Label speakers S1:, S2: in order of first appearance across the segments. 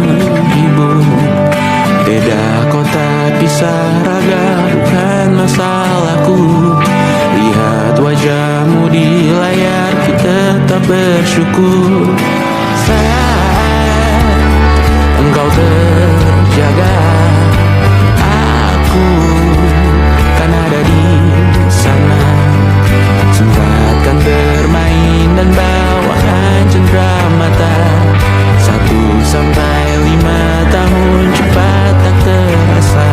S1: menghibur. Beda kota pisah raga bukan masalahku. Lihat wajahmu di layar, ku tetap bersyukur. Saat engkau terjaga, aku kan ada di sana. Sempatkan bermain dan bawakan cenderamata. 1 sampai 5 tahun cepat tak terasa.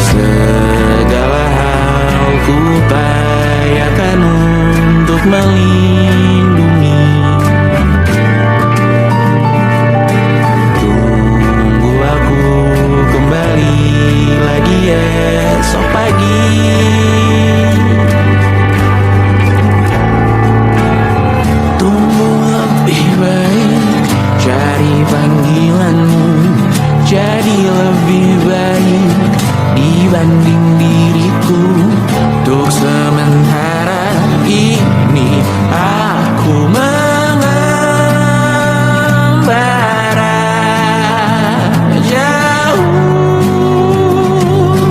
S1: Segala hal ku upayakan untuk melindungi. Tunggu aku kembali lagi esok pagi. Tumbuh lebih baik, cari panggilanmu. Jadi lebih baik dibanding diriku. Untuk sementara ini aku mengembara jauh.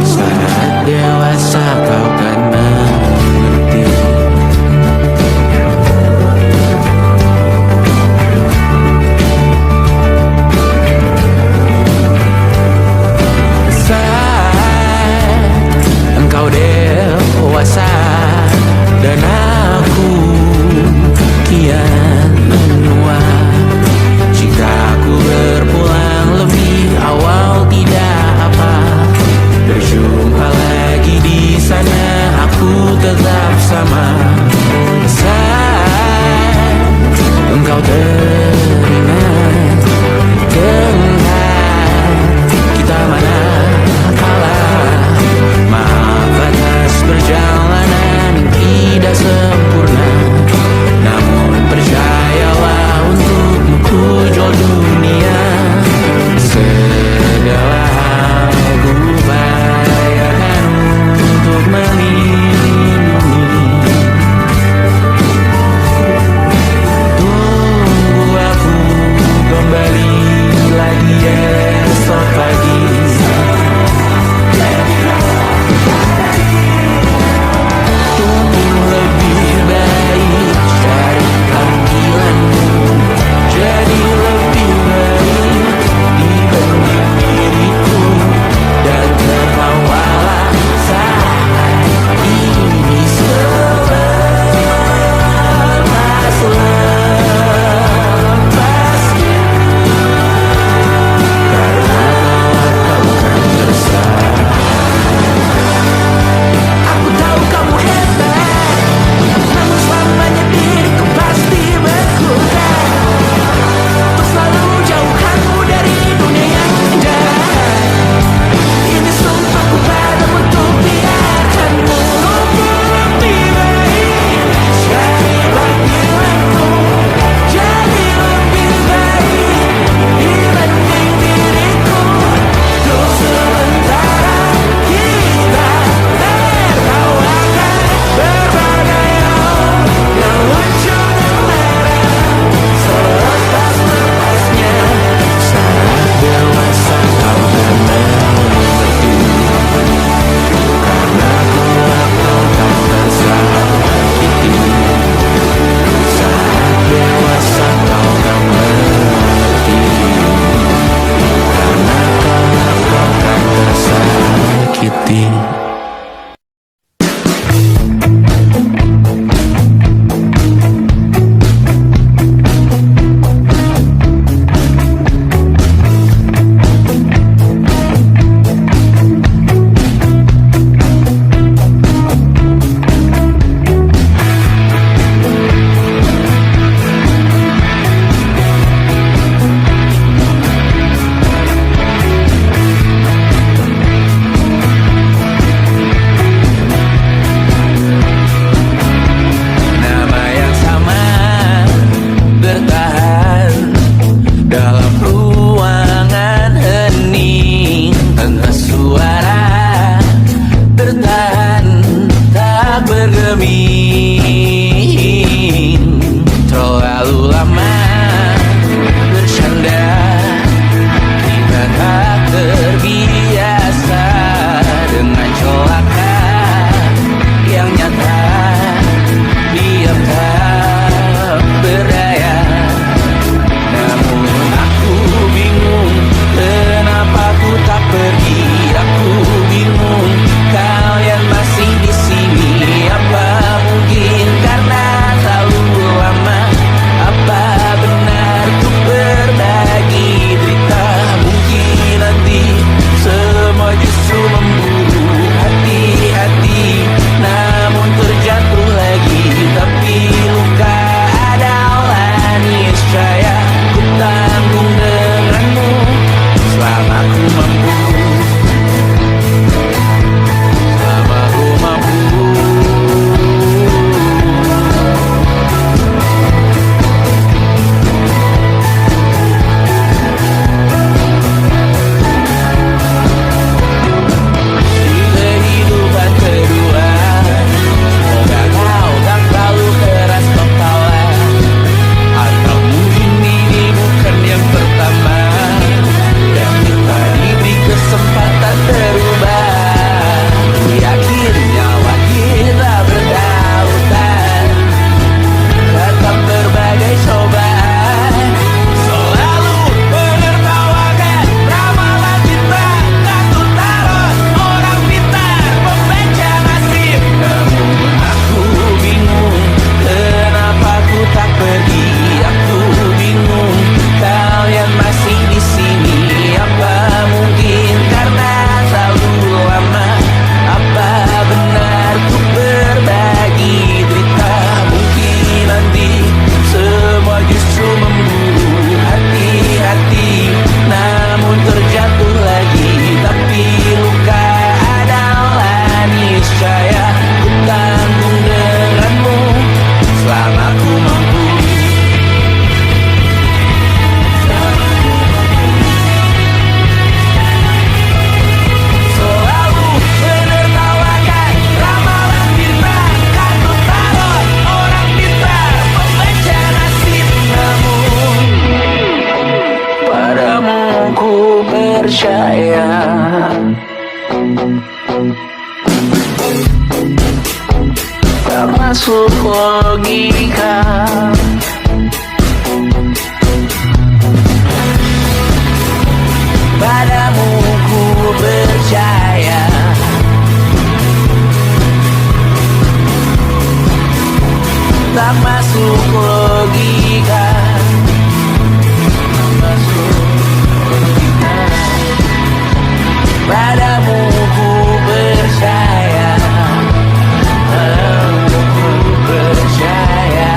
S1: Saat dewasa kau kan mengerti. Engkau dewasa dan aku kian menua. Jika aku berpulang lebih awal tidak apa. Berjumpa lagi di sana, aku tetap sama. Saat engkau teringat tentang kita mana kalah. Maaf atas perjalanan yang tidak sempurna, namun percayalah untukmu ku jual dunia. Segala hal ku upayakan untuk melindungi. Tunggu aku kembali lagi esok pagi. percaya. Tak masuk logika. Padamu ku percaya. Tak masuk logika. Tak masuk logika. Padamu ku percaya. Padamu ku percaya.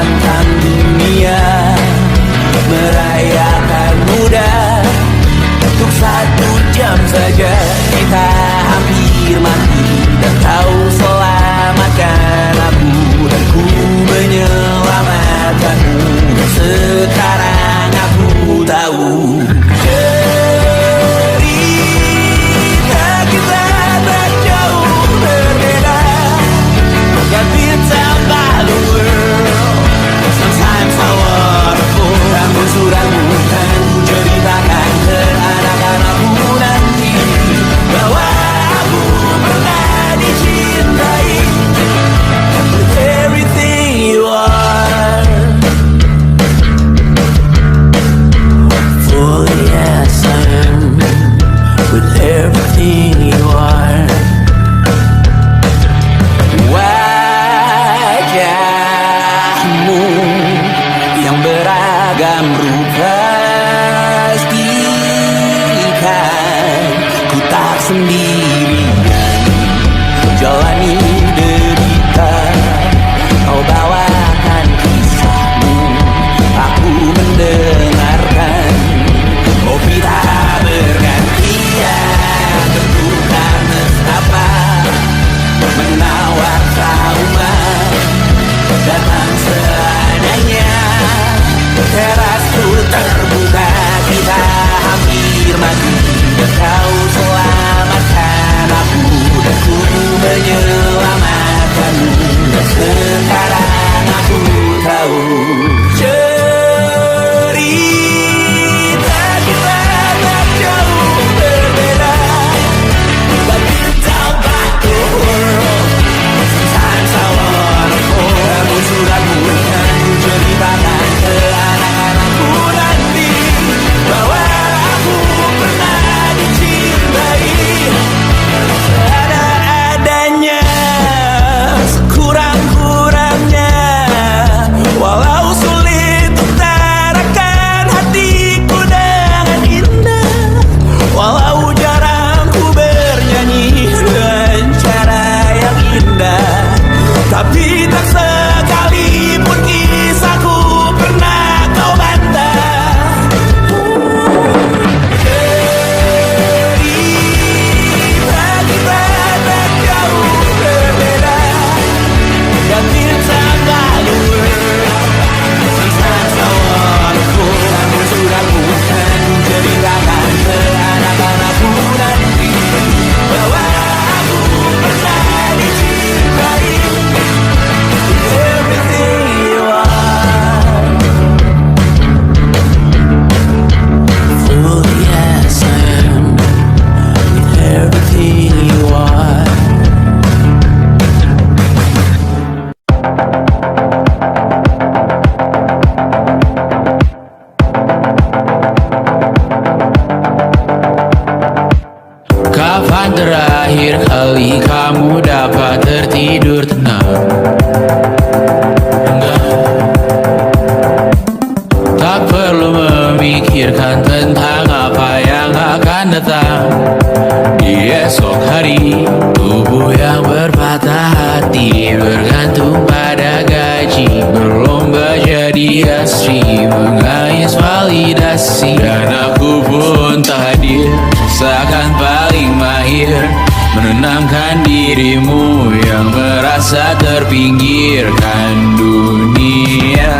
S1: datang dunia merayakan muda. Untuk 1 jam saja kita hampir mati, dan kau selamatkan aku, dan ku menyelamatkanmu. Sekarang aku tahu cerita kita tak jauh berbeda. Got bits about the world, sometimes I waterfall. Ramu-ramu kan ku ceritakan ke anak-anakku nanti, bahwa aku pernah dicintai with everything you are. For yes I am with everything you are. Wajahmu yang beragam rupa pastikan ku tak sendirian jalani derita. Kau bawakan kisahmu, aku mendengarkan. Kopi tak bergantian, bentukan nestapa menawar trauma. Datang seadanya, terasku terbuka, kita hampir mati, dan kau selamatkan aku, dan ku menyelamatkanmu. Dan sekarang aku tahu cerita kita tak jauh berbeda. But it's all about the world, sometimes I wanna fall. Ramu-ramu kan ku ceritakan ke anak-anakku nanti, bahwa aku pernah dicintai seadanya, sekurang-kurangnya. Walau sulit utarakan hatiku dengan indah, walau jarang ku bernyanyi dengan cara yang indah, tapi tak sekalipun kisahku pernah kau bantah. Cerita kita tak jauh berbeda, dan it's about the world, sometimes I wanna fall. Ramu-ramu kan ku ceritakan ke anak-anakku nanti, bahwa aku pernah dicintai with everything you are. Fully yes I am with everything you are. Kapan terakhir kali kamu dapat tertidur tenang? Tak perlu memikirkan tentang apa yang akan datang di esok hari. Tubuh yang berpatah hati bergantung pada gaji, berlomba jadi asri, mengais validasi. Dan aku pun tak hadir, seakan paling mahir menenangkan dirimu yang merasa terpinggirkan. Dunia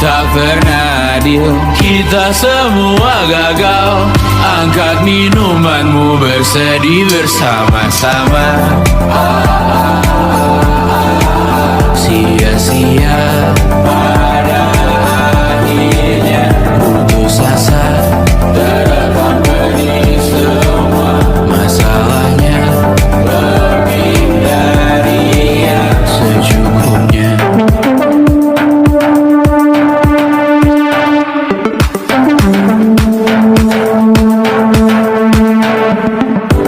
S1: tak pernah adil, kita semua gagal. Angkat minumanmu, bersedih bersama-sama. Sia-sia pada akhirnya putus asa, terekam benih semua masalahnya. Lebih dari yang secukupnya.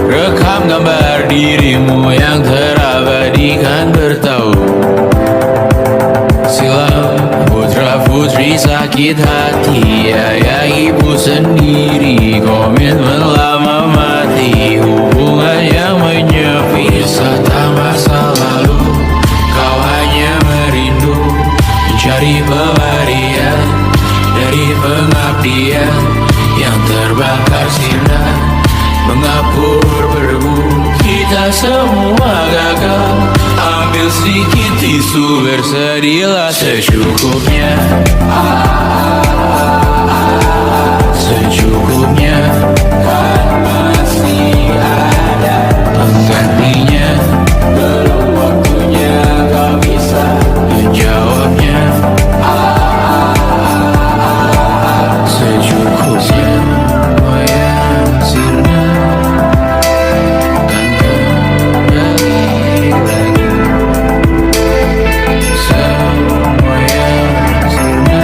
S1: Rekam gambar dirimu yang terabadikan bertahun silam. Putra putri sakit hati, ayah ibu sendiri indah mengapur berdebu. Kita semua gagal. Ambil sedikit tisu, bersedialah secukupnya. Secukupnya, kan masih ada penggantinya. Belum waktunya kau bisa menjawabnya. Secukupnya, semua yang sirna kan kembali lagi. Semua yang sirna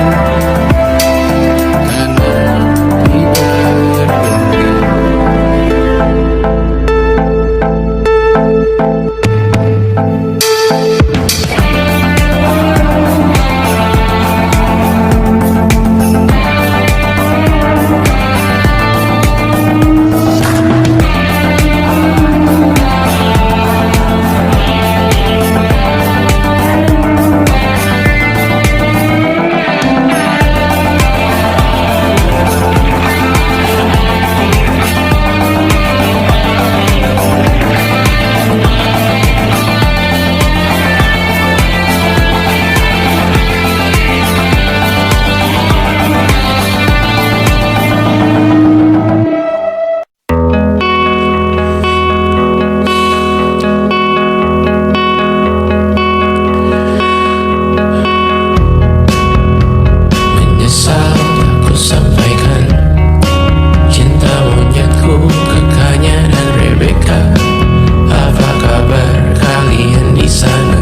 S1: karena kita berbeda. Menyesal aku sampaikan cinta monyetku ke Kanya dan Rebecca. Apa kabar kalian di sana?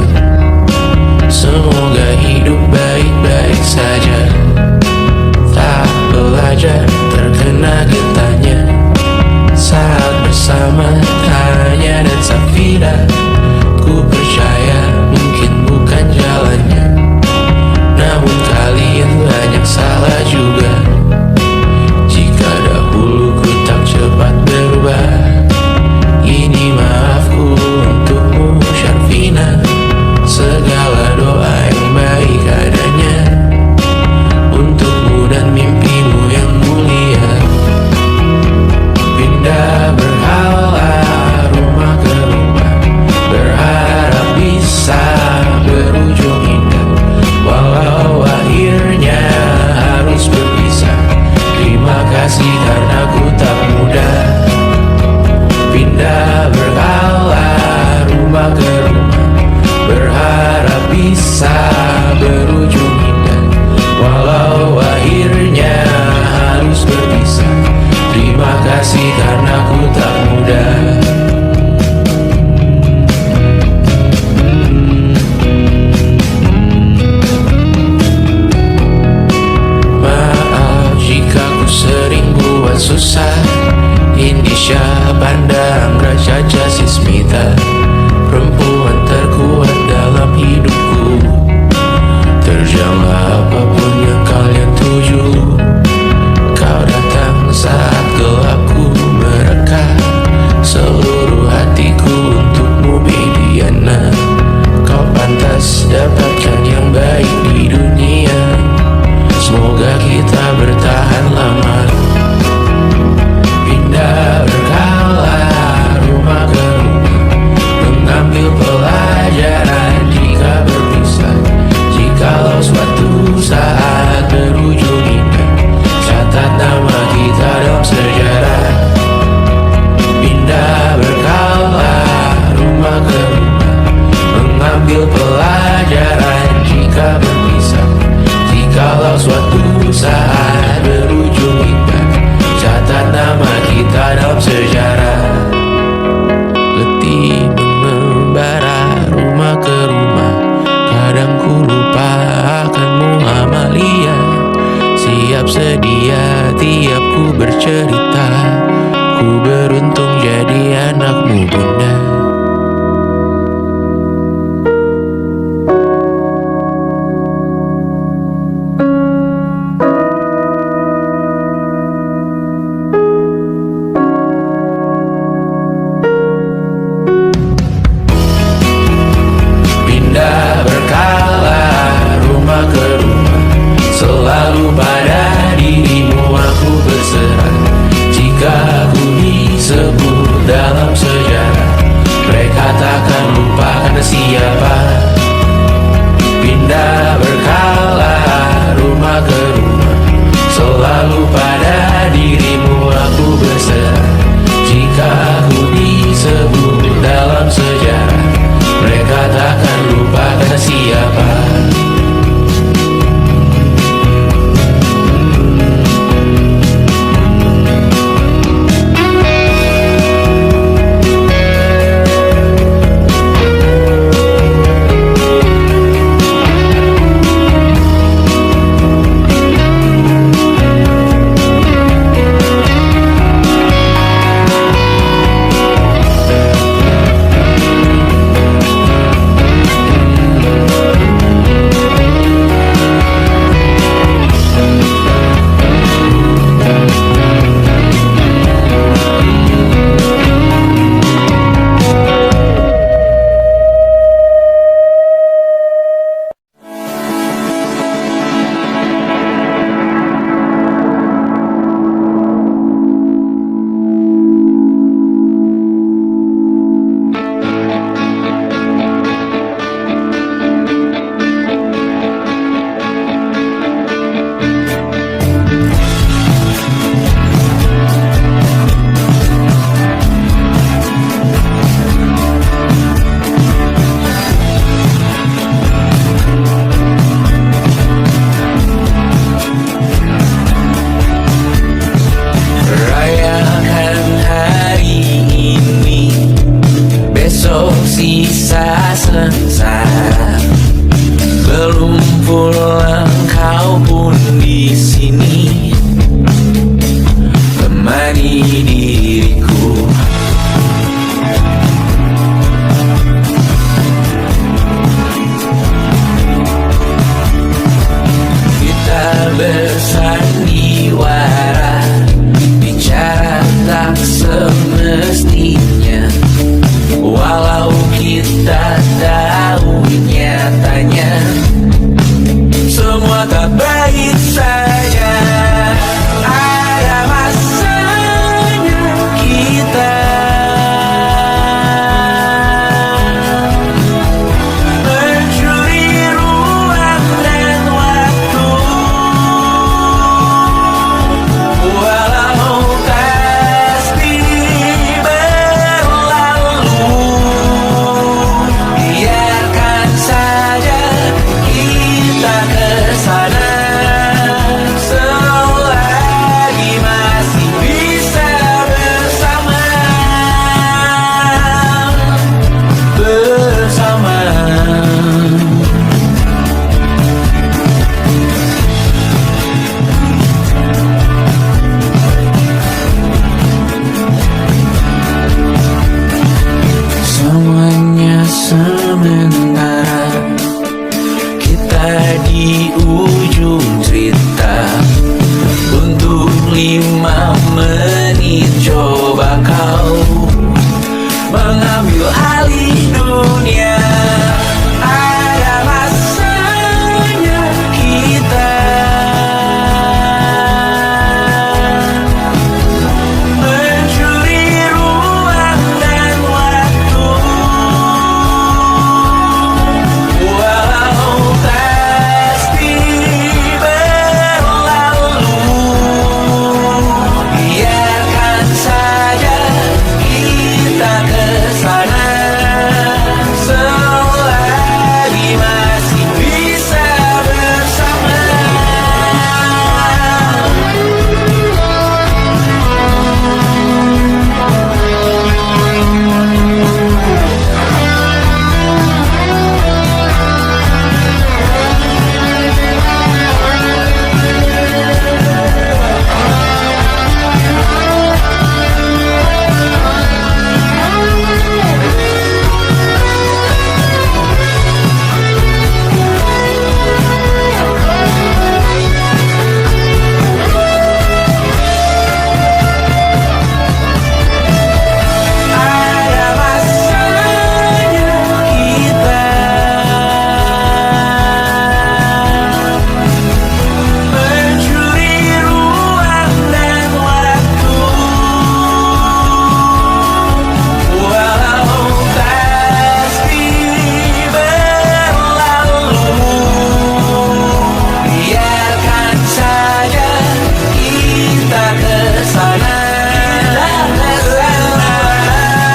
S1: Semoga hidup baik-baik saja. Tak belajar terkena getahnya saat bersama Tanya dan Safira. Ku percaya mungkin bukan jalannya, namun kalian banyak salah juga. Jika dahulu ku tak cepat berubah, ini maafku untukmu Syarfina. Segala doa yang baik adanya untukmu dan mimpimu yang mulia. Pindah berhala rumah ke rumah, berharap bisa berujung indah. Walau akhirnya harus berpisah, terima kasih karena ku tak mudah. Pindah berhala rumah ke rumah, berharap bisa berujung indah. Walau akhirnya harus berpisah, terima kasih karena ku tak mudah. Maaf jika ku sering buat susah. Indisha, Banda, Anggra, Caca, Sismita, perempuan terkuat dalam hidupku. Terjanglah apapun yang kalian tuju. Kau datang saat gelapku mereka. Seluruh hatiku untukmu Bidiana. Kau pantas dapatkan yang baik di dunia. Semoga kita bertahan lama. Pindah berkala rumah ke rumah, mengambil pelajaran jika berpisah. Jikalau suatu saat berujung indah, catat nama kita dalam sejarah. Pindah berkala rumah ke rumah, mengambil pelajaran jika berpisah. Jikalau suatu saat berujung indah, catat nama kita dalam sejarah. Letih mengembara rumah ke rumah, kadang ku lupa akanmu Amalia. Siap sedia tiap ku bercerita, ku beruntung jadi anakmu Bunda. Selalu pada dirimu aku berserah. Jika semestinya. Walau kita tahu nyatanya semua tak baik saja. Ada masanya kita mencuri ruang dan waktu. Walau pasti berlalu, biarkan saja kita kesana selagi masih bisa bersama. Semuanya sementara, kita di ujung cerita. Untuk 5 menit coba kau mengambil alih dunia. Ada masanya kita mencuri ruang dan waktu. Walau pasti berlalu, biarkan saja kita kesana selagi masih bisa bersama. Ada masanya kita mencuri ruang dan waktu. Walau pasti berlalu, biarkan saja kita kesana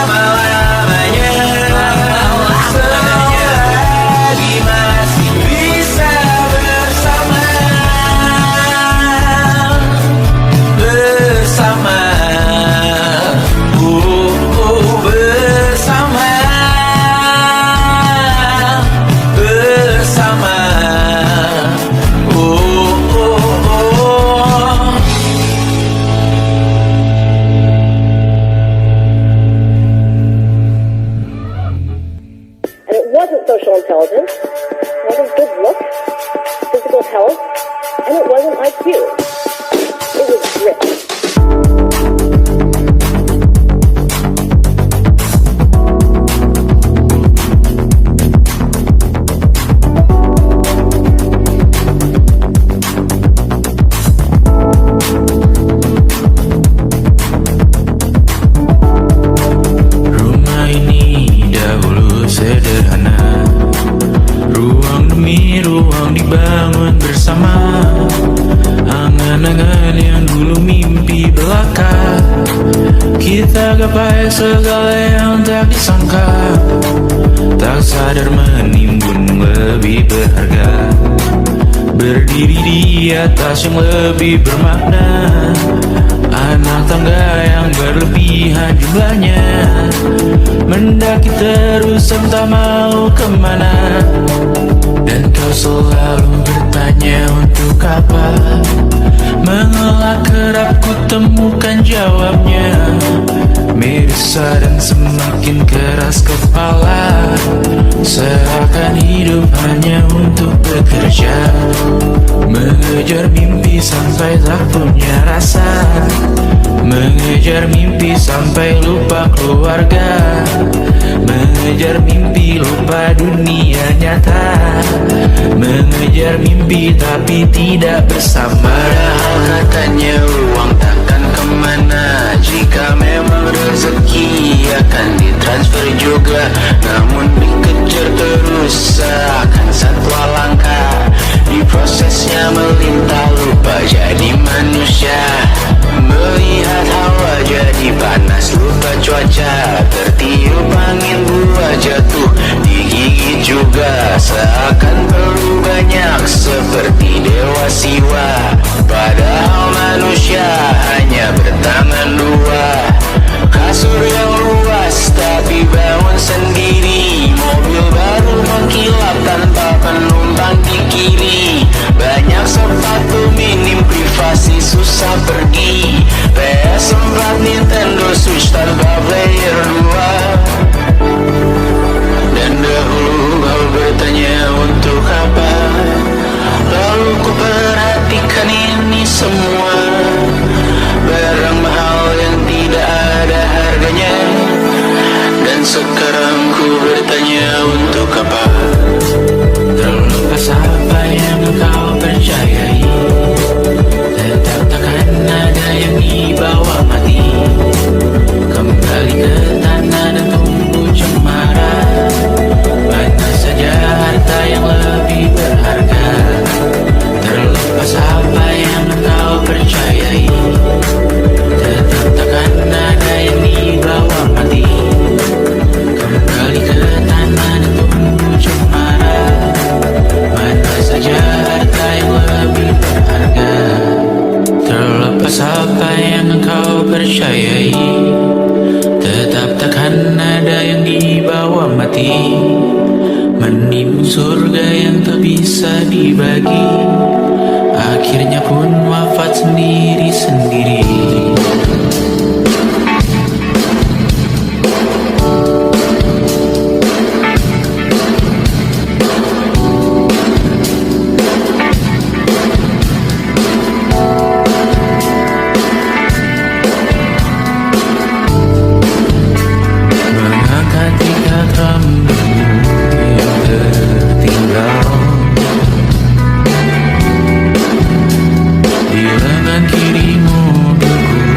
S1: selama-lamanya, selagi masih bisa bersama. Bersama, bersama, bersama,
S2: And it wasn't social intelligence, it wasn't good looks, physical health, and it wasn't IQ. It was grit.
S1: rumah ini dahulu sederhana. Ruang demi ruang dibangun bersama. Angan-angan yang dulu mimpi belaka, kita gapai segala yang tak disangka. Tak sadar menimbun lebih berharga, berdiri di atas yang lebih bermakna. Anak tangga yang berlebihan jumlahnya, mendaki terus entah mau kemana. Dan kau selalu bertanya untuk apa, mengelak kerap ku temukan jawabnya. Miris
S3: susah dan semakin keras kepala. Seakan hidup hanya untuk bekerja, mengejar mimpi sampai tak punya rasa, mengejar mimpi sampai lupa keluarga, mengejar mimpi lupa dunia nyata, mengejar mimpi tapi tidak bersama. Padahal katanya uang takkan kemana, jika memang rezeki akan ditransfer juga. Namun dikejar terus seakan satwa langka, di prosesnya melintah lupa jadi manusia. Melihat hawa jadi panas lupa cuaca, tertiup angin buah jatuh digigit juga. Seakan perlu banyak seperti dewa siwa, padahal manusia hanya bertangan dua. Kasur yang luas tapi bangun sendiri, mobil baru mengkilap tanpa penumpang di kiri. Banyak sepatu minim privasi susah pergi, PS4 Nintendo Switch tanpa player 2. Dan dahulu kau bertanya untuk apa, lalu ku perhatikan ini semua. Barang mahal yang tidak ada harganya, dan sekarang ku bertanya untuk apa. Terlepas apa yang kau percayai, tetap takkan ada yang dibawa mati. Kembali ke tanah dan tumbuh cemara. Mana saja harta yang lebih berharga. Terlepas apa yang kau percayai, tetap takkan ada yang dibawa mati. Kembali ke tanah dan tumbuh cemara. Mana saja harta yang lebih berharga. Terlepas apa yang kau percayai, tetap takkan ada yang dibawa mati. Menimbun surga yang tak bisa dibagi, akhirnya pun wafat sendiri-sendiri. Mengangkat tiga rambutmu yang tertinggal di lengan kiri mobilku.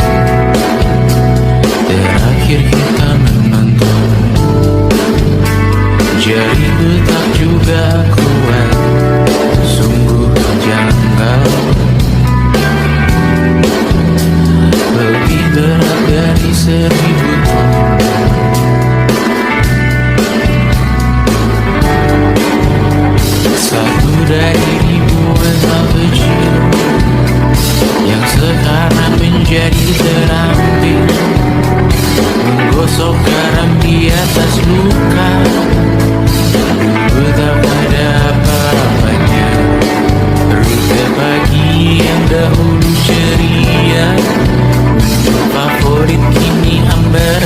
S3: Terakhir kita menonton, jariku tak juga kuat, sungguh janggal. Lebih berat dari 1000 ton. Satu dari ribuan hal kecil yang sekarang menjadi terampil, menggosok garam di atas luka. Dulu tak ada apa-apanya, rute pagi yang dahulu ceria, menu favorit kini hambar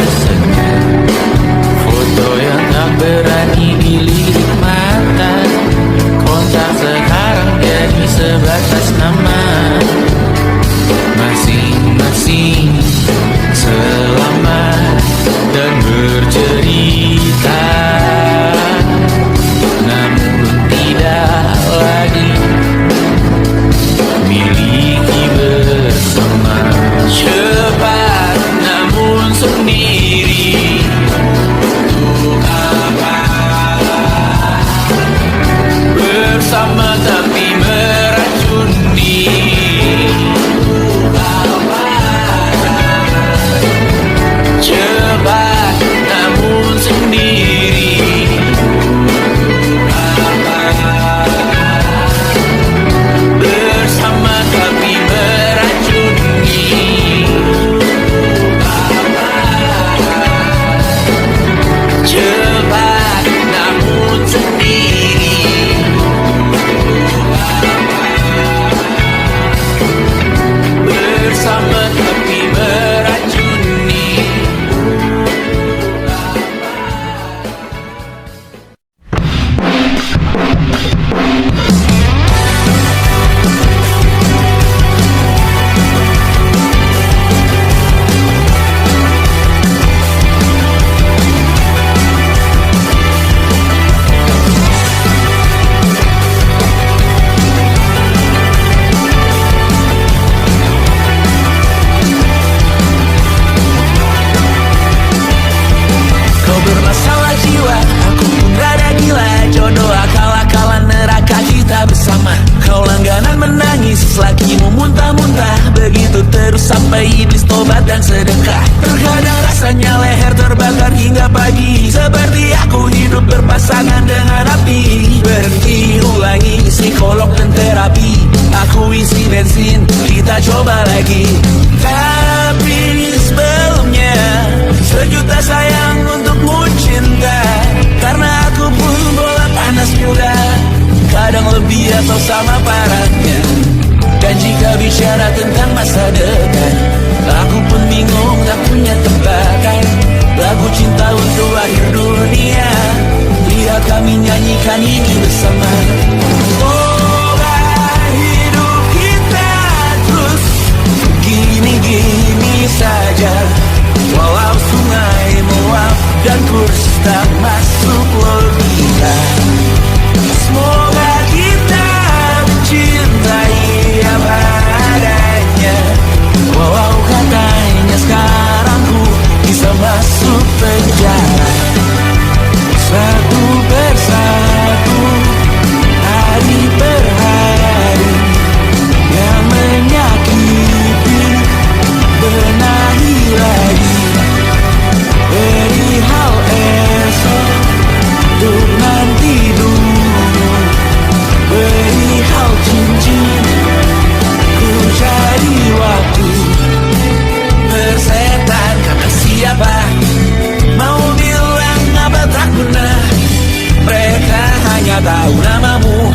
S3: tak tahu namamu.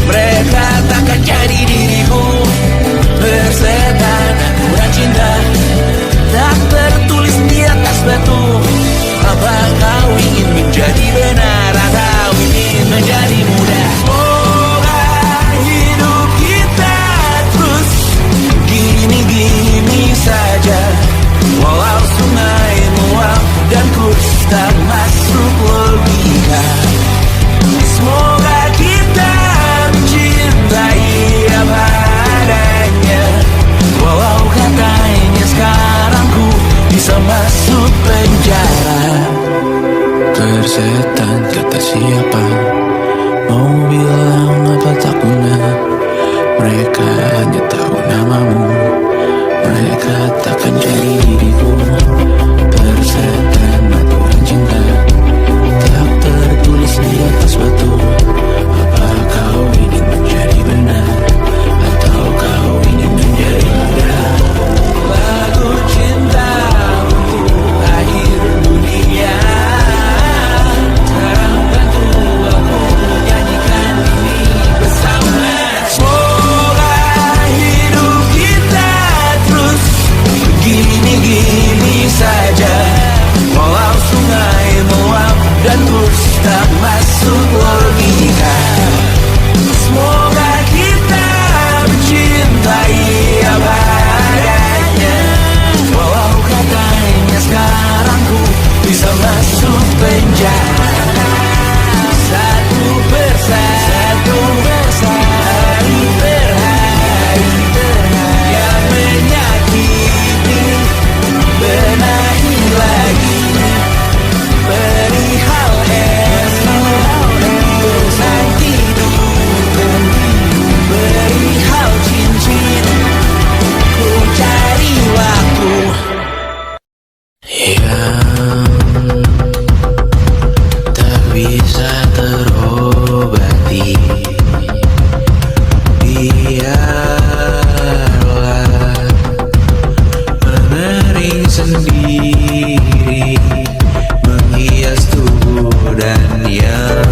S3: Mereka takkan jadi diriku. Persetan aturan cinta tak tertulis di atas batu. Apa kau ingin menjadi benar atau ingin menjadi muda? Semoga hidup kita terus gini-gini saja, walau sungai meluap dan kurs tak masuk logika. Semoga kita mencintai apa adanya, walau katanya sekarang ku bisa masuk penjara. Persetan kata siapa, mau bilang apa tak guna. Mereka hanya tahu namamu. Mereka takkan jadi diriku. Persetan aturan cinta tak tertulis di atas batu. Apa kau ingin menjadi benar atau kau ingin menjadi muda? Lagu cinta untuk akhir dunia. Sekarang bantu aku nyanyikan ini bersama. Semoga hidup kita terus gini-gini saja, walau sungai meluap dan kurs tak masuk logika. Semoga kita mencintai apa adanya, walau katanya sekarang ku bisa masuk penjara. Satu persatu, hari per hari, yang menyakiti benahi lagi. Perihal esok, bosan tidur. Perihal cincin, ku cari waktu yang tak bisa terobati. Biarlah mengering sendiri, menghias tubuh dan yang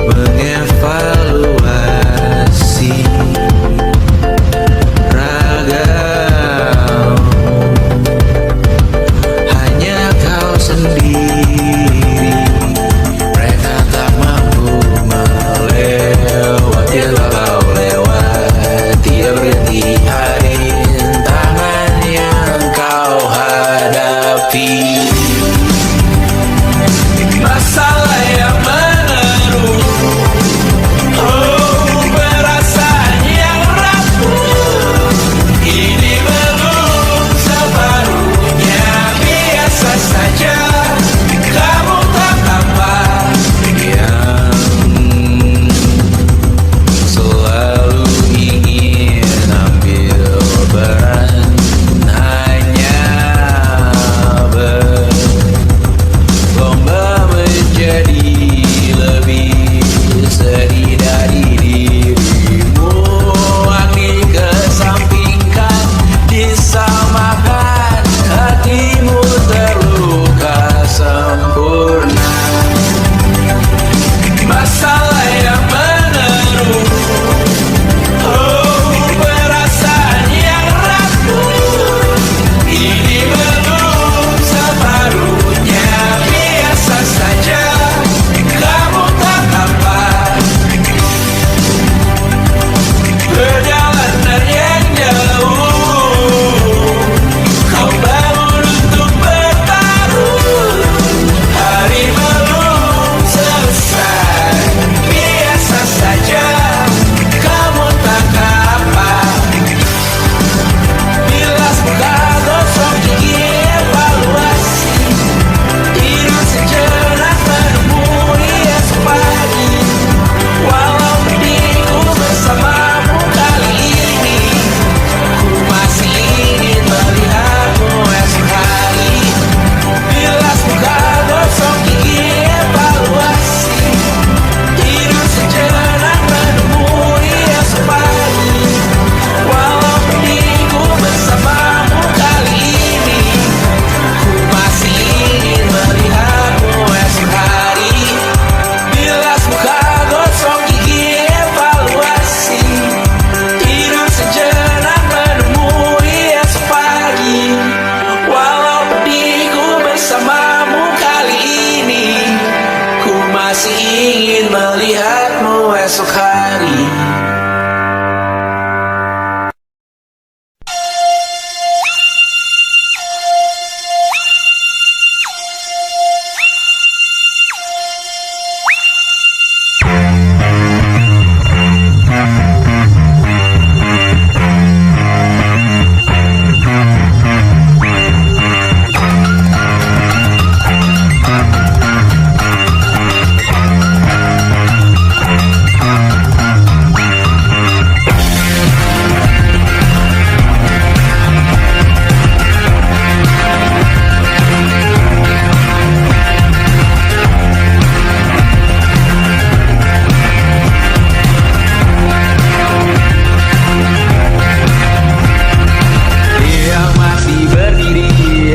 S3: mengevaluasi ragamu. Hanya kau sendiri. Mereka tak mampu melewati walau lewat. Tidak berhenti tangan yang kau hadapi. Masa Walau pedihku bersamamu kali ini, ku masih ingin melihatmu esok hari.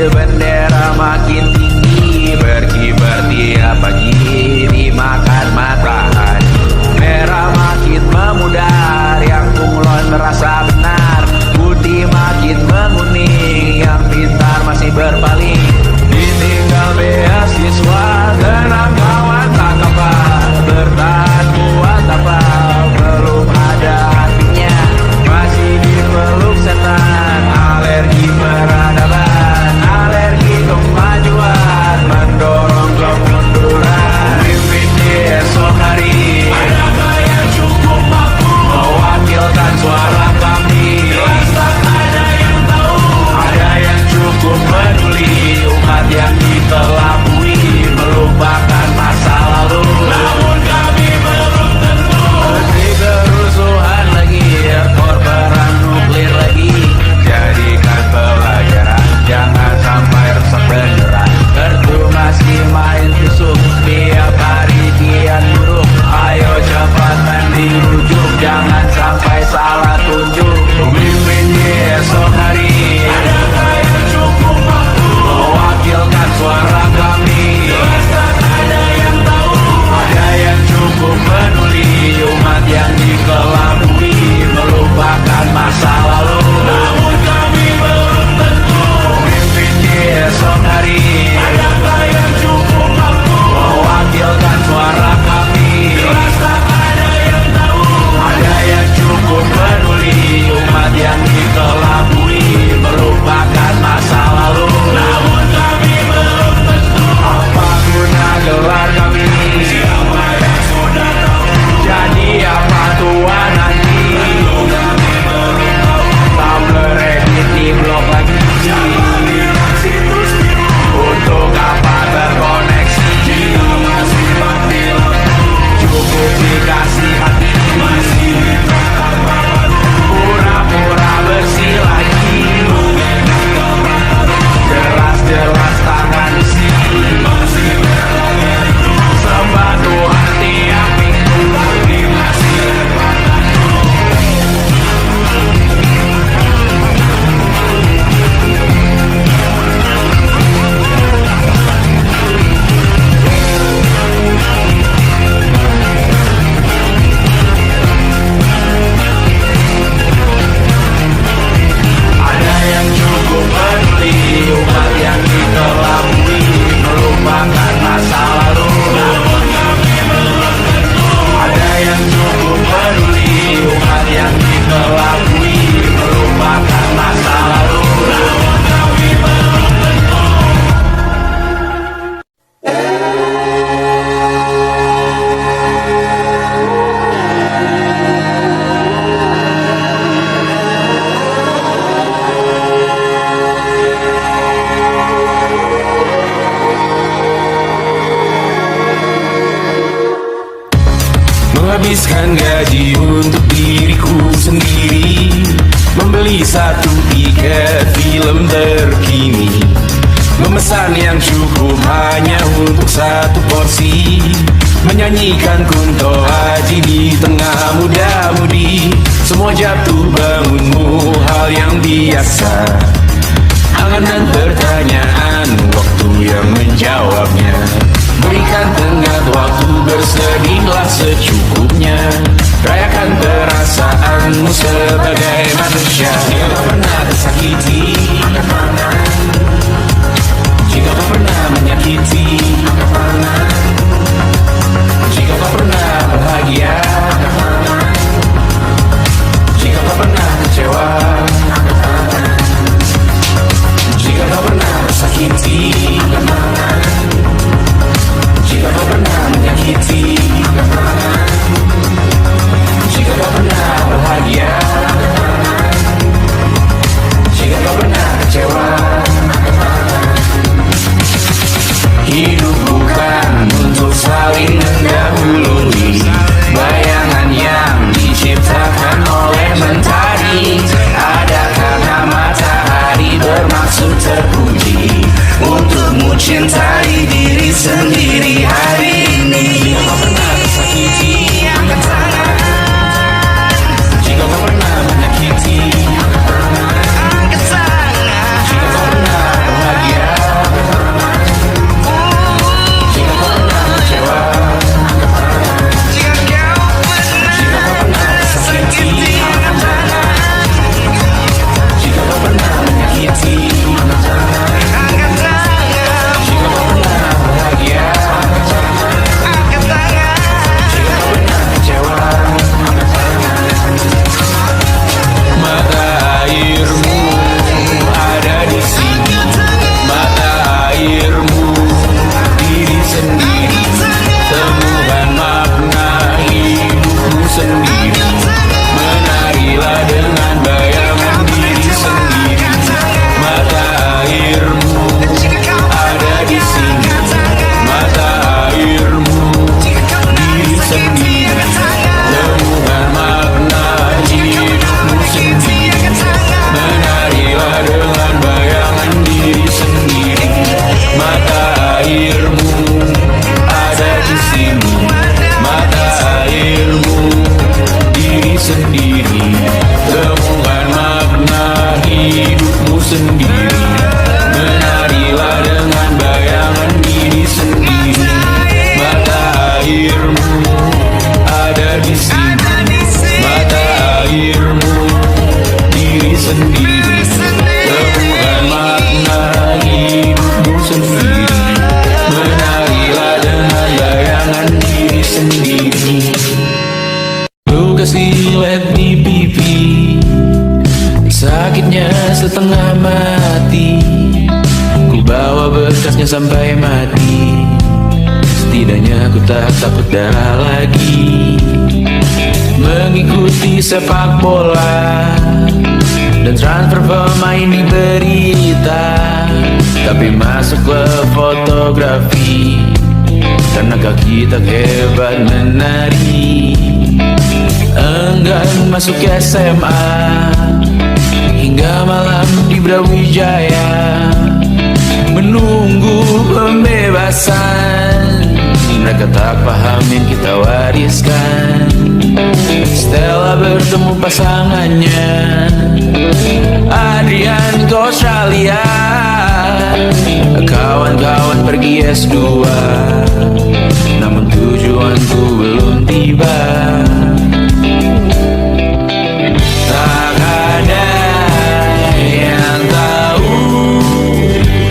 S3: Bendera makin tinggi, berkibar tiap pagi dimakan matahari. Merah makin memudar, yang bunglon merasa benar. Putih makin menguning, yang pintar masih berpaling. Ditinggal beasiswa, tenang kawan tak apa. Bertahan kuat apa, belum ada artinya. Masih dipeluk setan, alergi peradaban. Kemajuan mendorong kemunduran. Mimpin di esok hari, adakah yang cukup mampu mewakilkan suara kami? Jelas tak ada yang tahu, ada yang cukup peduli. Umat yang dikelabui melupakan masa lalu, namun kami belum tentu. Meski kerusuhan lagi, korban nuklir lagi, jadikan pelajaran, jangan sampai resep beneran. Kertu masih main tusuk, tiap hari kian buruk. Ayo cepat dirujuk, jangan sampai salah tunjuk. Pemimpin di esok hari, adakah yang cukup mampu mewakilkan suara kami? Jelas tak ada yang tahu, ada yang cukup peduli. Umat yang dikelabui melupakan masa lalu, namun kami belum tentu. Pemimpin di esok hari, adakah yang cukup mampu mewakilkan suara kami? Jelas tak ada yang tahu, ada yang cukup peduli. Umat yang dikelabui melupakan masa lalu, namun kami belum tentu. Apa guna gelar kami? Siapa yang sudah tahu? Jadi apa Tuhan nanti? Kami belum tahu. Tabler edit di blog lagi. Untuk apa terkoneksi? Jika masih mati lampu, cukup dikasih hati. Masih dikatakan pura-pura bersih lagi. Jelas-jelas tangan isi, masih berlagak itu. Sembah Tuhan tiap minggu, tapi masih berlagak. Ada yang cukup peduli, umat yang dikelabui melupakan masa lalu, namun kami belum tentu. Ada yang cukup peduli, umat yang dikelabui melupakan masa lalu, namun kami belum tentu. Menghabiskan gaji untuk diriku sendiri, membeli satu tiket film terkini, memesan yang cukup hanya untuk satu porsi, menyanyikan Kunto Aji di tengah muda-mudi. Semua jatuh bangunmu hal yang biasa, angan dan pertanyaan, waktu yang menjawabnya. Berikan tenggat waktu, bersedihlah secukupnya. Rayakan perasaanmu sebagai manusia. Bila pernah tersakiti, sakiti, jika kau pernah menyakiti, jika kau pernah bahagia, jika kau pernah kecewa. Hidup bukan untuk saling mendahului bayangan yang diciptakan oleh mentari. Ada karena matahari bermaksud terpuji untukmu cintai diri sendiri hari ini. Jika kau pernah tersakiti, angkat tangan. Jika kau pernah menyakiti, angkat tangan. Jika kau pernah bahagia, jika kau pernah kecewa, jika kau pernah tersakiti, angkat tangan. Jika kau pernah menyakiti, angkat tangan. Jika kau pernah bahagia, angkat tangan. Jika kau pernah kecewa, angkat tangan. Mata airmu ada di sini, mata airmu diri sendiri, temukan makna hidupmu sendiri. Menarilah dengan bayangan diri sendiri. Mata airmu ada di sini, mata airmu diri sendiri, temukan makna hidupmu sendiri. Menarilah dengan bayangan diri sendiri. Mata airmu ada di sini, mata airmu diri sendiri, temukan makna hidupmu sendiri. Menarilah dengan bayangan diri sendiri. Mata airmu ada di sini, mata airmu diri sendiri, temukan makna hidupmu sendiri. Menarilah dengan bayangan diri sendiri. Luka silet di pipi, sakitnya setengah mati. Ku bawa bekasnya sampai mati. Setidaknya ku tak takut darah lagi. Mengikuti sepak bola dan transfer pemain di berita, tapi masuklah fotografi karena kaki tak hebat menari. Enggan masuk SMA hingga malam di Brawijaya, menunggu pembebasan. Mereka tak paham yang kita wariskan. Stella bertemu pasangannya, Adrian ke Australia, kawan-kawan pergi S2, namun tujuanku belum tiba. Tak ada yang tahu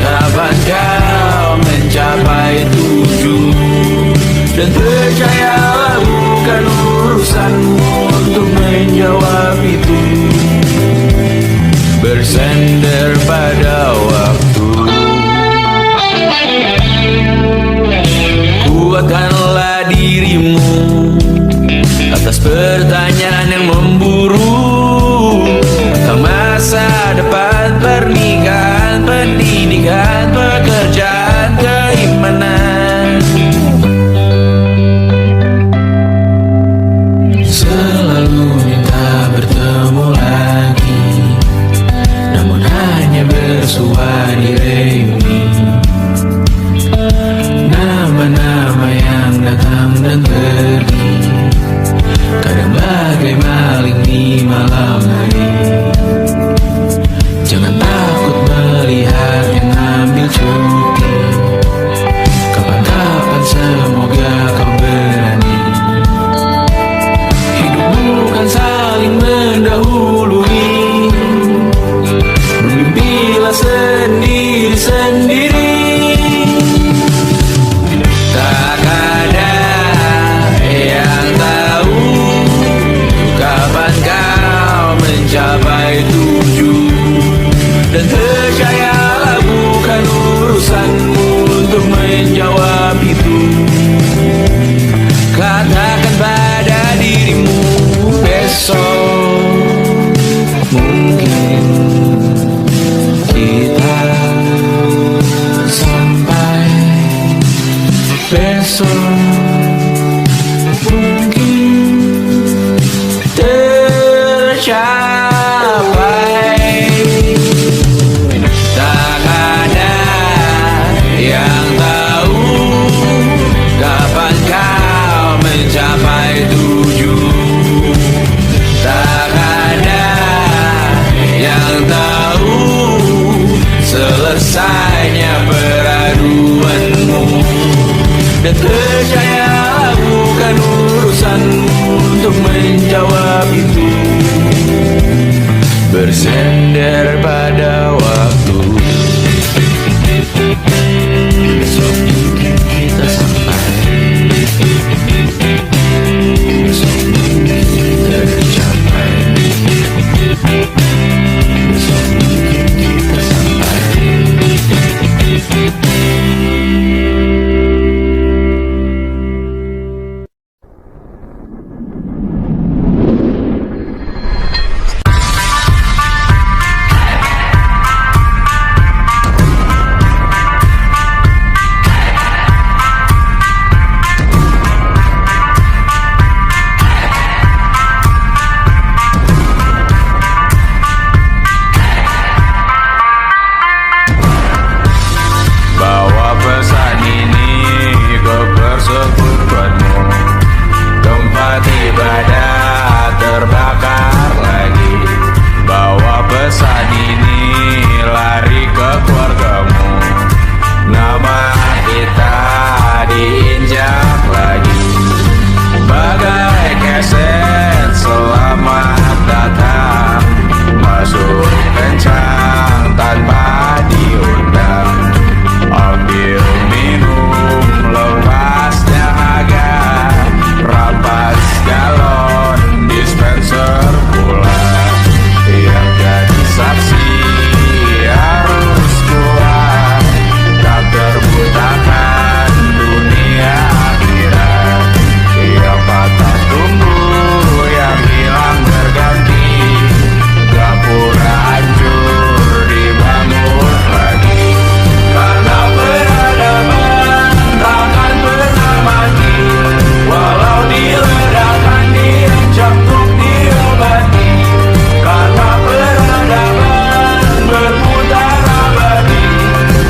S3: kapan kau mencapai tujuh, dan percayalah bukan urusanmu untuk menjawab itu. Bersender pada waktu, kuatkanlah dirimu atas pertanyaan yang memburu tentang masa depan, pernikahan, pendidikan, pekerjaan, keimanan. Selalu minta bertemu lagi, namun hanya bersua di reuni. Nama-nama yang datang dan pergi, kadang bagai maling di malam hari. Jangan takut melihat yang selesainya peraduanmu. Dan percayalah bukan urusanmu untuk menjawab itu. Bersender pada waktu. Besok mungkin kita sampai. Besok mungkin kita tercapai. Besok mungkin kita sampai. Bawa pesan ini ke persekutuanmu. Tempat ibadah terbakar lagi. Bawa pesan ini lari ke keluargamu. Nama kita diinjak lagi. Bagai keset selamat datang. Masuk kencang tanpa diundang. Ambil minum lepas dahaga. Rampas galon dispenser pula. Yang jadi saksi harus kuat. Tak terbutakan dunia akhirat. Yang patah tumbuh, yang hilang berganti. Gapura hancur dibangun lagi. Karena peradaban takkan pernah mati. Walau diledakkan, diancam untuk diobati. Karena peradaban berputar abadi.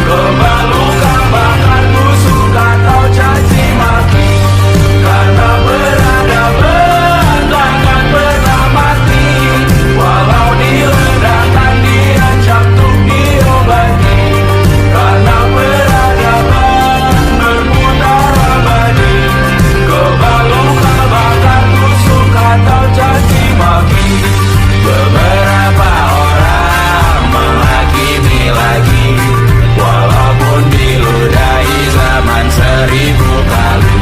S3: Kebal luka bakar tusuk atau caci maki. Karena peradaban takkan pernah mati. Walau diledakkan, diancam untuk diobati. Karena peradaban berputar abadi. Kebal luka bakar tusuk atau caci maki. Beberapa orang menghakimi lagi. Walaupun diludahi zaman 1000 kali.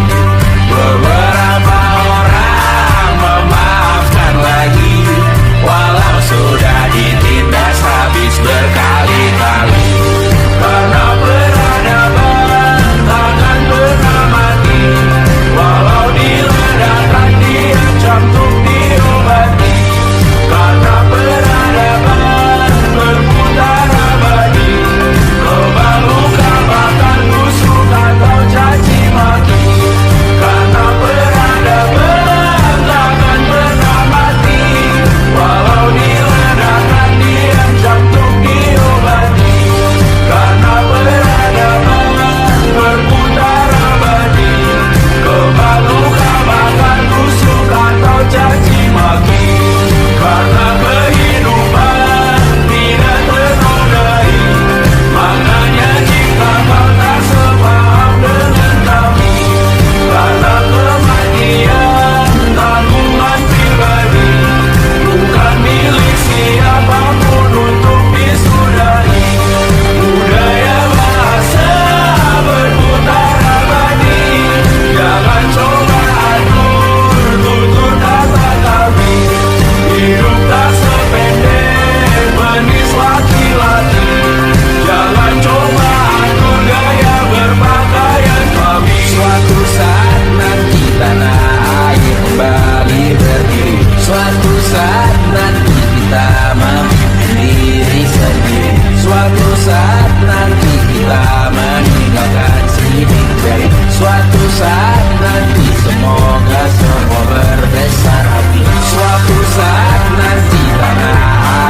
S3: Beberapa orang memaafkan lagi. Walau sudah ditindas habis berkali-kali. Karena peradaban takkan pernah mati. Walau diledakkan, diancam untuk diobati. Karena peradaban berputar abadi. Kebal luka bakar tusuk atau caci maki. Karena peradaban takkan pernah mati. Walau diledakkan, diancam untuk diobati. Karena peradaban berputar abadi. Kebal luka bakar tusuk atau caci maki. Karena kehidupan tidak ternodai. Maknanya jika kau tak sepaham dengan kami. Karena kematian tanggungan pribadi. Bukan milik siapapun untuk disudahi. Budaya bahasa berputar abadi. Jangan coba atur tutur kata kami. Hidup tak sependek manis laki-laki. Jangan coba atur gaya berpakaian kami. Suatu saat nanti tanah air kembali berdiri. Suatu saat nanti kita mandiri sendiri. Suatu saat nanti kita meninggalkan sini dari. Suatu saat nanti semoga semua berbesar hati. Suatu saat nanti tanah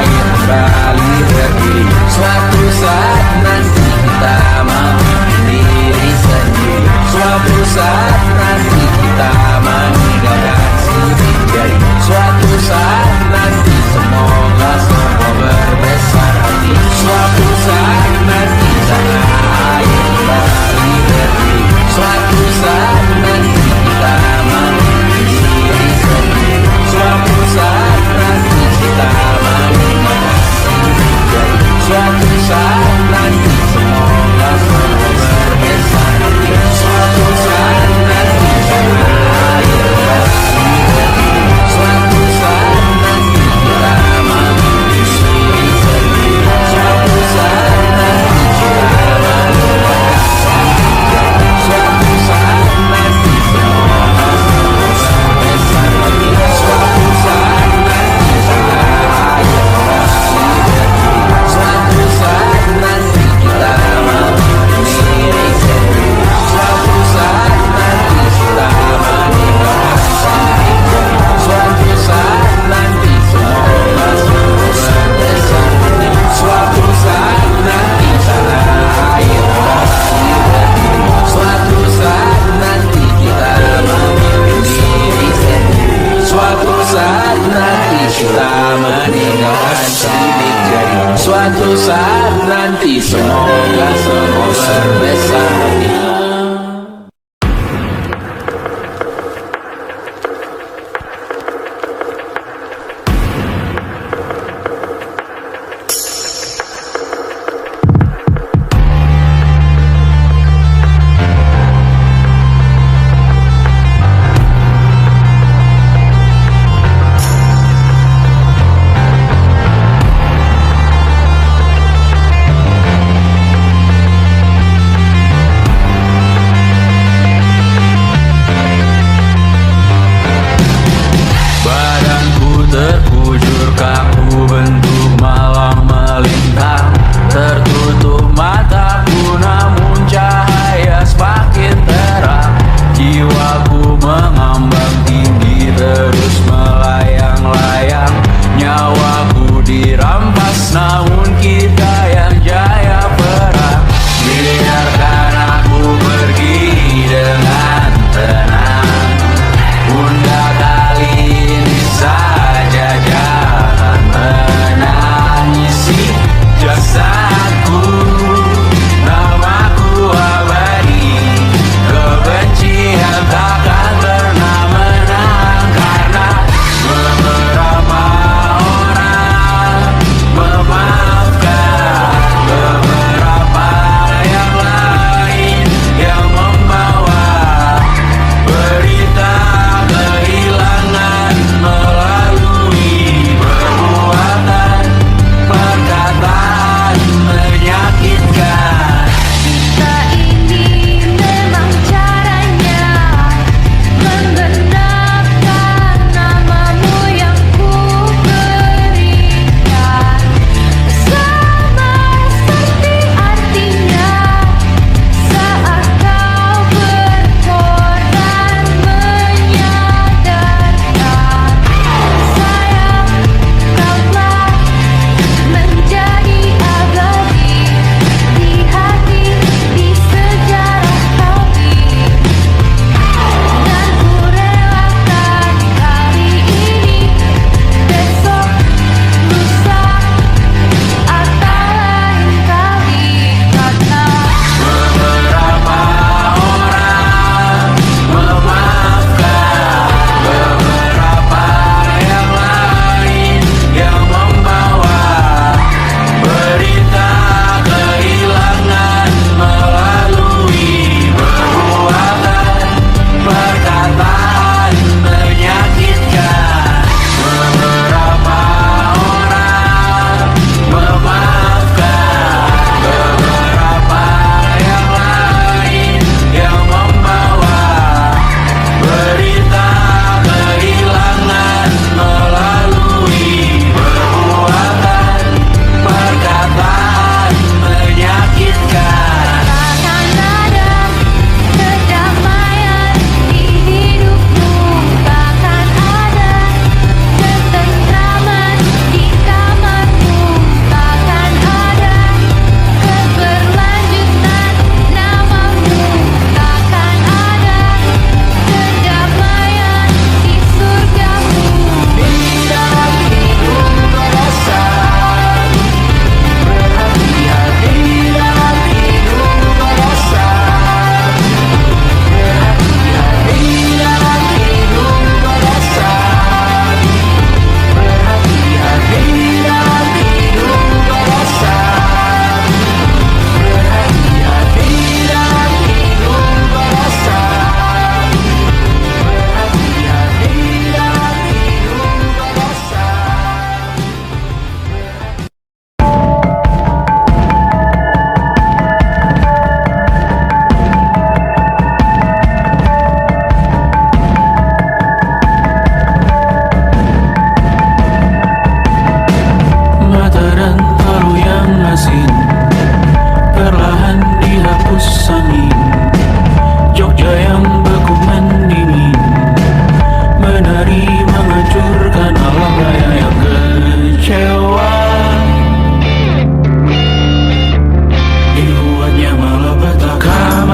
S3: air kembali berdiri. Suatu saat nanti kita mandiri sendiri. Suatu saat nanti kita meninggalkan sini dari. Suatu saat nanti semoga semua berbesar hati. Suatu saat nanti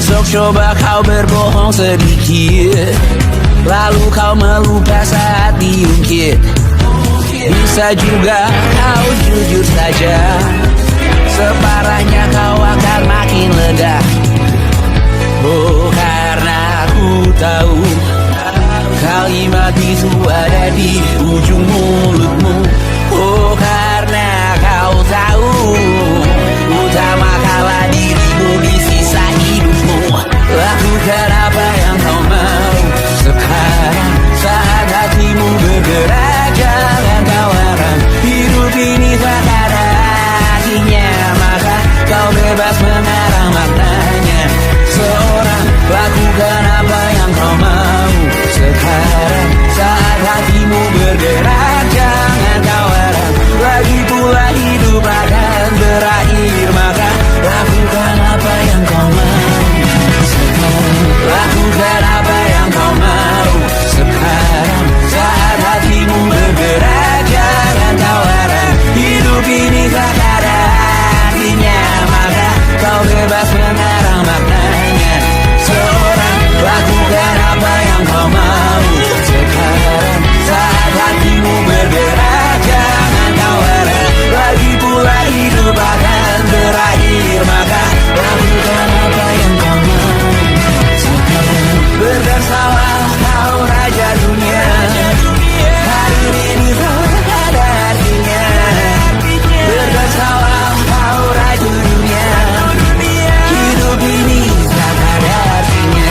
S4: Besok coba kau berbohong sedikit, lalu kau melupa saat diungkit. Bisa juga kau jujur saja, separahnya kau akan makin lega. Oh, karena aku tahu kalimat itu ada di ujung mulutmu. Oh, karena kau tahu utamakanlah dirimu di sisa hidupmu. Lakukan apa yang kau mau sekarang saat hatimu bergerak. Jangan kau harap hidup ini tak ada artinya, maka kau bebas mengarang maknanya. Seorang lakukan apa yang kau mau sekarang saat hatimu bergerak. Jangan kau harap lagi pula hidup akan berakhir, maka lakukan apa yang kau mau sekarang. Lakukan apa yang kau mau sekarang saat hatimu bergerak. Jangan kau harap hidup ini tak ada artinya, maka kau bebas mengarang maknanya. Seorang lakukan apa yang kau mau sekarang saat hatimu bergerak. Jangan kau harap lagi pula hidup akan berakhir, maka lakukan apa yang kau mau sekarang. Berdansalah kau raja dunia, hari ini tak ada artinya. Berdansalah kau raja dunia, hidup ini tak ada artinya.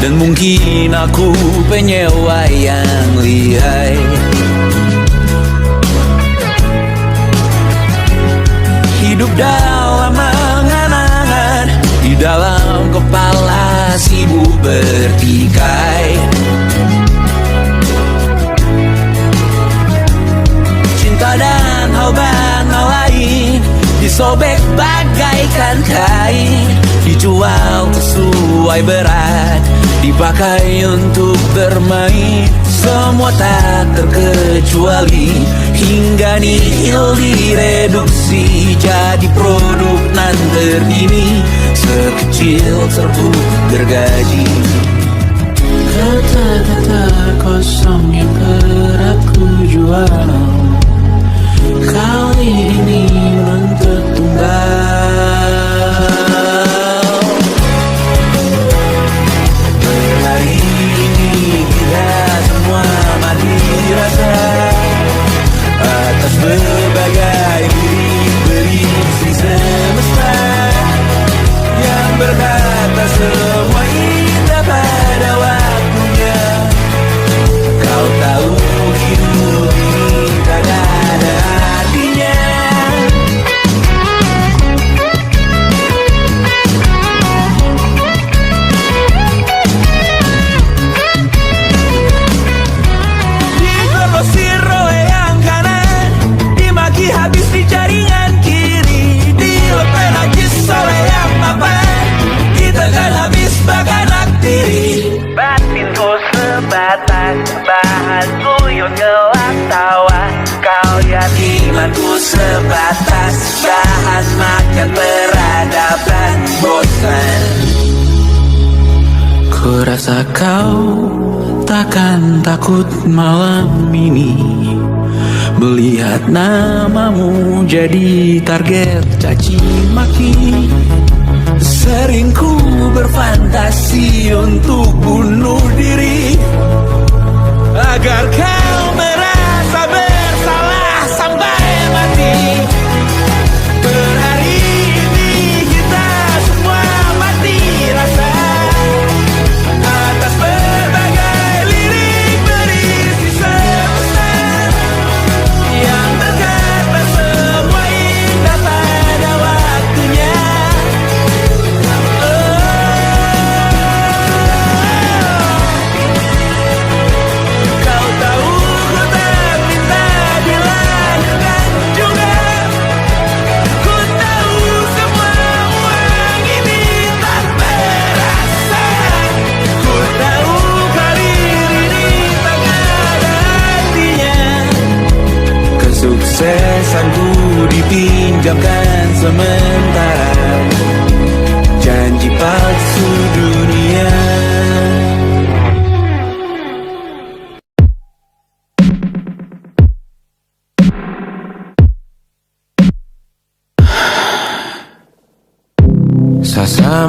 S4: Dan mungkin aku penyewa yang lihai. Hidup dalam angan-angan, di dalam kepala sibuk bertikai. Cinta dan hal lain disobek bagaikan kain, dijual sesuai berat, dipakai untuk bermain. Semua tak terkecuali hingga nihil direduksi jadi produk nan terkini, sekecil serbuk gergaji. Kata-kata kosong yang kerap ku jual kali ini menuntut tumbal. Hari ini kita semua mati rasa atas berbagai beri-beri semesta yang berkata semua indah pada waktunya. Kau tahu hidup ini tak ada artinya. Digrosir oleh yang kanan, dimaki habis di jaringan kiri, dilepeh najis oleh yang mapan, ditekan habis bagai anak tiri. Batinku sebatas bahan kuyun gelap tawa, kau lihat imanku sebatas bahan makan peradaban bosan. Ku rasa kau takkan takut malam ini melihat namamu jadi target caci maki. Sering ku berfantasi untuk bunuh diri agar kau merasa bersalah sampai mati. Per hari ini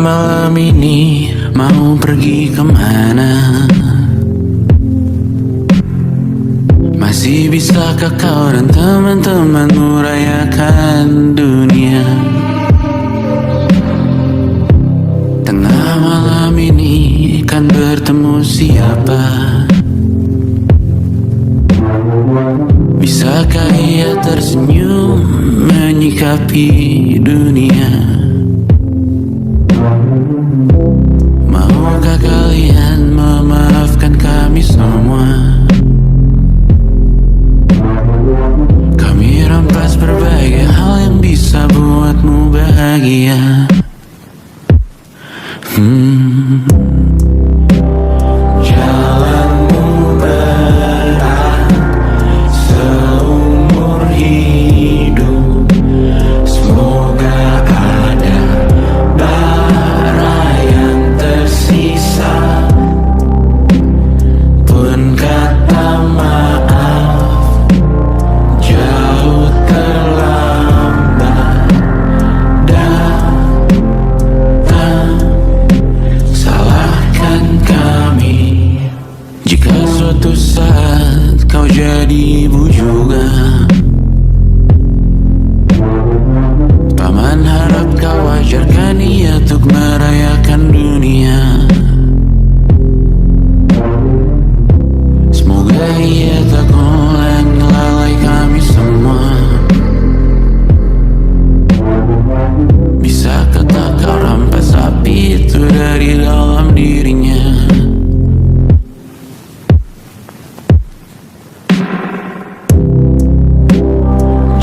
S4: malam ini mau pergi kemana? Masih bisakah kau dan teman-temanmu rayakan dunia? Tengah malam ini kan bertemu siapa? Bisakah ia tersenyum menyikapi dunia? Maukah kalian memaafkan kami semua? Kami rampas berbagai hal yang bisa buatmu bahagia. Jalanmu berat seumur hidup, semoga ada bara yang tersisa. Pun kata maaf jauh terlambat datang. Salahkan kami jika suatu saat kau jadi ibu juga. Paman harap kau ajarkan ia untuk merayakan dunia. Semoga ia tak ulang lalai kami semua. Bisakah tak kau rampas api itu dari dalam dirinya?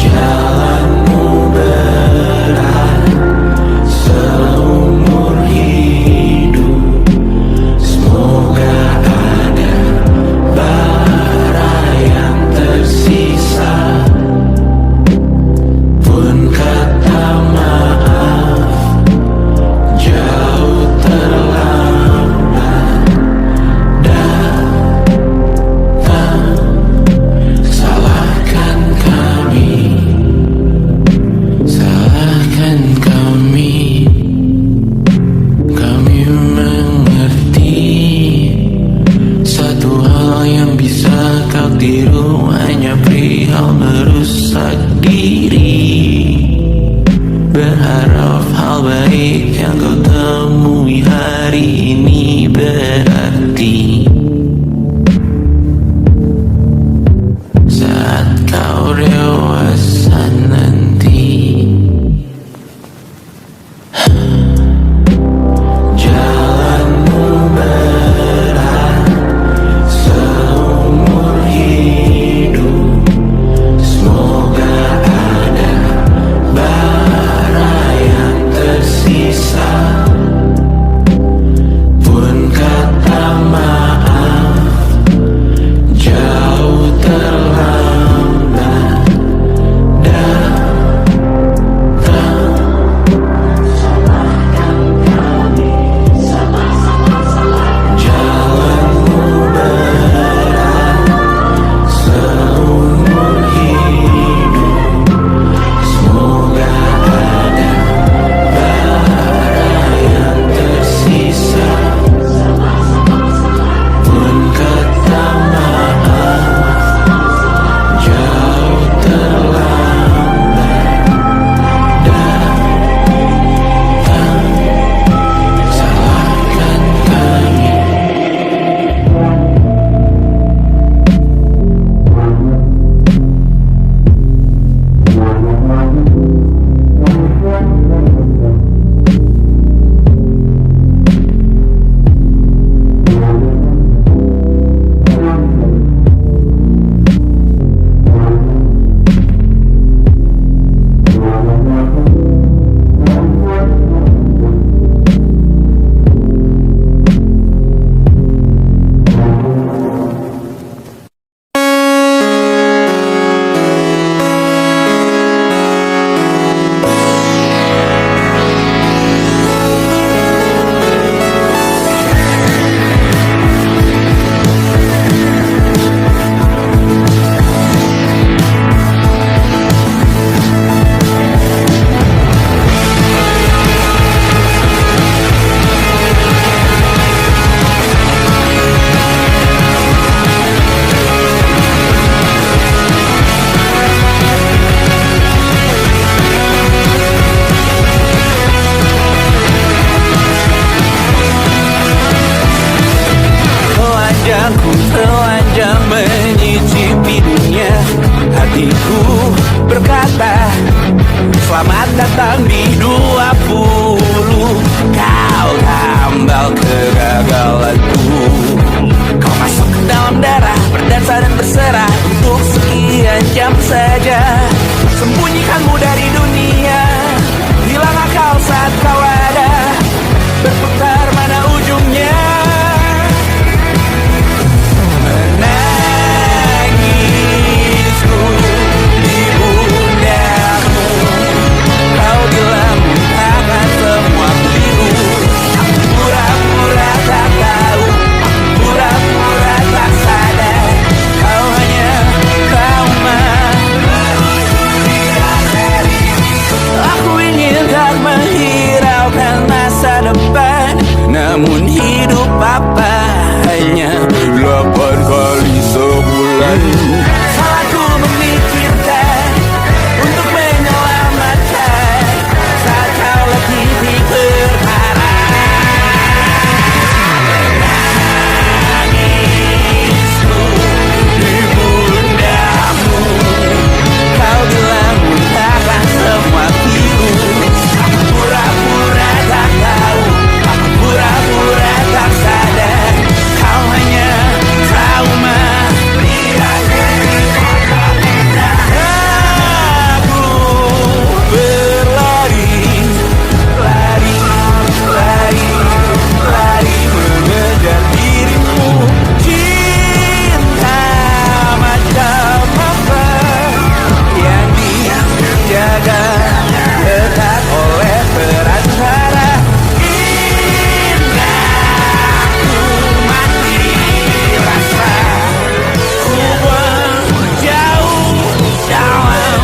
S4: Jalanmu berat seumur hidup, semoga ada bara yang tersisa. Pun kata maaf jauh terlambat segalaku. Kau masuk ke dalam darah, berdansa dan berserah untuk sekian jam saja. Sembunyikanmu dari dunia, hilang akal saat kau ada, berputar mana ujungnya. Menangisku di pundamu, kau bilang akan semua biru. Aku pura-pura tak tahu, pura-pura tak sadar, kau hanya trauma. Aku ingin tak menghiraukan masa depan, namun hidup apa hanya 8 kali sebulan. Salahku memikirkan untuk menyelamatkan saat kau lagi berharap. Menangisku di pundamu, kau bilang takkan semua biru. Aku pura-pura tak tahu, aku pura-pura tak sadar, kau hanya trauma. Aku berlari, lari, lari, lari mengejar dirimu. Cinta macam apa yang dijaga ketat oleh perantara? Indah ku mati rasa, ku menjauh dalam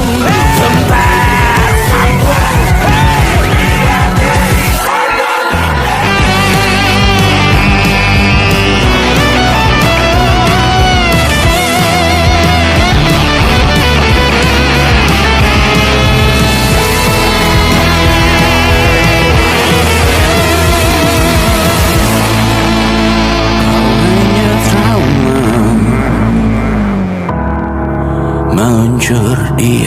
S4: tempat sampah. Hanya trauma meluncur di